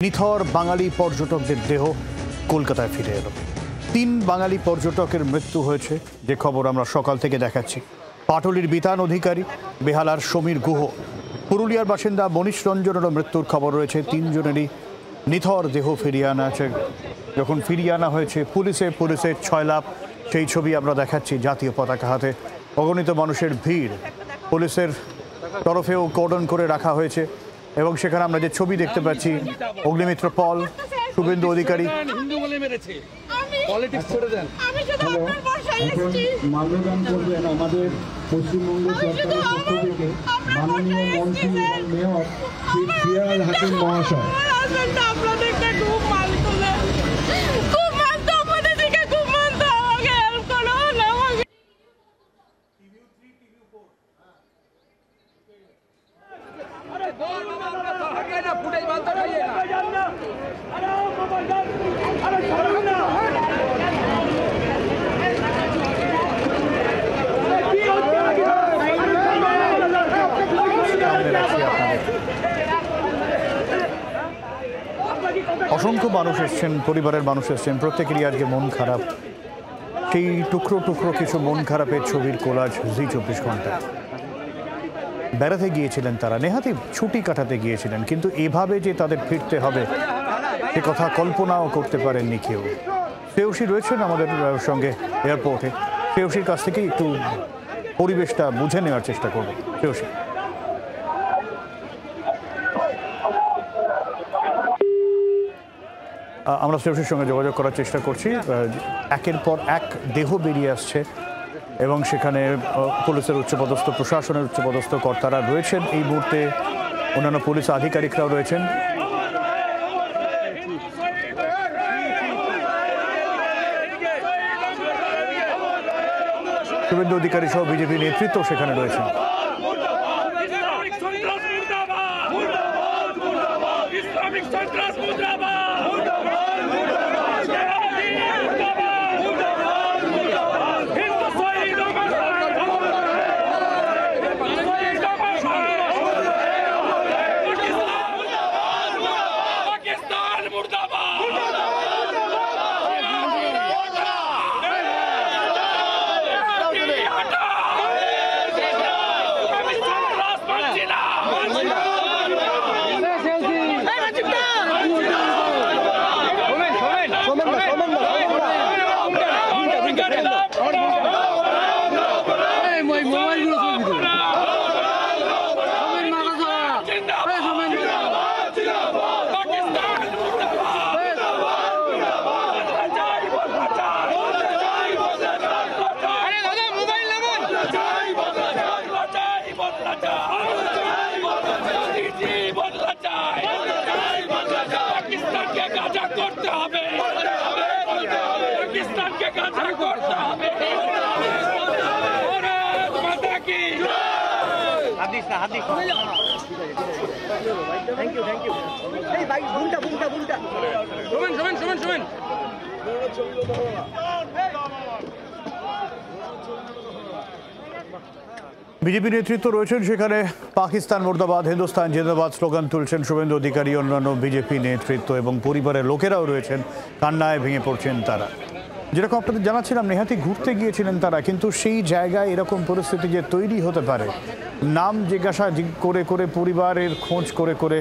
নিথর বাঙালি পর্যটকদের দেহ কলকাতায় ফিরে এলো। ৩ বাঙালি পর্যটকের মৃত্যু হয়েছে, যে খবর আমরা সকাল থেকে দেখাচ্ছি। পাটুলির বিতান অধিকারী, বেহালার সমীর গুহ, পুরুলিয়ার বাসিন্দা মনীষ রঞ্জনেরও মৃত্যুর খবর রয়েছে। ৩ জনেরই নিথর দেহ ফিরিয়ে আনা আছে। যখন ফিরিয়ে আনা হয়েছে পুলিশের ৬ লাভ, সেই ছবি আমরা দেখাচ্ছি। জাতীয় পতাকা হাতে অগণিত মানুষের ভিড়, পুলিশের তরফেও কর্ডন করে রাখা হয়েছে। এবং সেখানে আমরা যে ছবি দেখতে পাচ্ছি, অগ্নিমিত্র পল, শুভেন্দু অধিকারী। মাল্যদান করবেন আমাদের পশ্চিমবঙ্গ সরকারের পক্ষ থেকে মাননীয় মন্ত্রী এবং মেয়র শ্রী ফিয়াজ হাকিম মহাশয়। অসংখ্য মানুষ এসছেন, পরিবারের মানুষ এসছেন, প্রত্যেকেরই আজকে মন খারাপ। সেই টুকরো টুকরো কিছু মন খারাপের ছবির কোলাজ জি ২৪ ঘন্টায়। বেড়াতে গিয়েছিলেন তারা, নেহাতি ছুটি কাটাতে গিয়েছিলেন, কিন্তু এভাবে যে তাদের ফিরতে হবে সে কথা কল্পনাও করতে পারেননি কেউ। শ্রেয়সী রয়েছেন আমাদের সঙ্গে এয়ারপোর্টে, শ্রেয়সীর কাছ থেকে একটু পরিবেশটা বুঝে নেওয়ার চেষ্টা করব। শ্রেয়সী, আমরা শ্রেয়সীর সঙ্গে যোগাযোগ করার চেষ্টা করছি। একের পর এক দেহ বেরিয়ে আসছে এবং সেখানে পুলিশের উচ্চপদস্থ, প্রশাসনের উচ্চপদস্থ কর্তারা রয়েছেন এই মুহূর্তে, অন্যান্য পুলিশ আধিকারিকরাও রয়েছেন। শুভেন্দু অধিকারী সহ বিজেপি নেতৃত্ব সেখানে রয়েছেন। বিজেপি নেতৃত্ব রয়েছেন সেখানে। পাকিস্তান মুর্দাবাদ, হিন্দুস্তান জিন্দাবাদ স্লোগান তুলছেন শুভেন্দু অধিকারী, অন্যান্য বিজেপি নেতৃত্ব এবং পরিবারের লোকেরাও রয়েছেন। কান্নায় ভেঙে পড়ছেন তারা। যেরকম আপনাদের জানাচ্ছিলাম, নেহাতি ঘুরতে গিয়েছিলেন তারা, কিন্তু সেই জায়গায় এরকম পরিস্থিতি যে তৈরি হতে পারে, নাম জিজ্ঞাসা করে করে, পরিবারের খোঁজ করে করে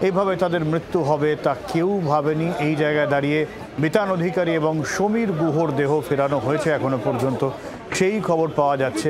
এইভাবে তাদের মৃত্যু হবে তা কেউ ভাবেনি। এই জায়গায় দাঁড়িয়ে বিতান অধিকারী এবং সমীর গুহর দেহ ফেরানো হয়েছে এখনো পর্যন্ত, সেই খবর পাওয়া যাচ্ছে।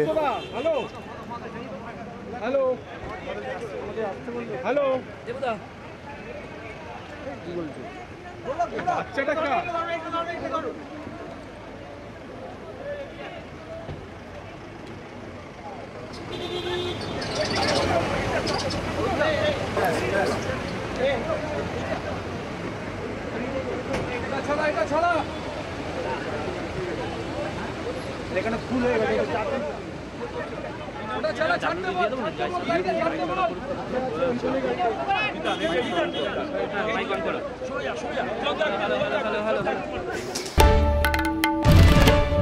এখানে ফুল হয়ে গেছে।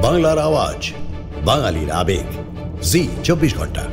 বাংলার আওয়াজ, বাঙালির আবেগ, জি 24 ঘন্টা।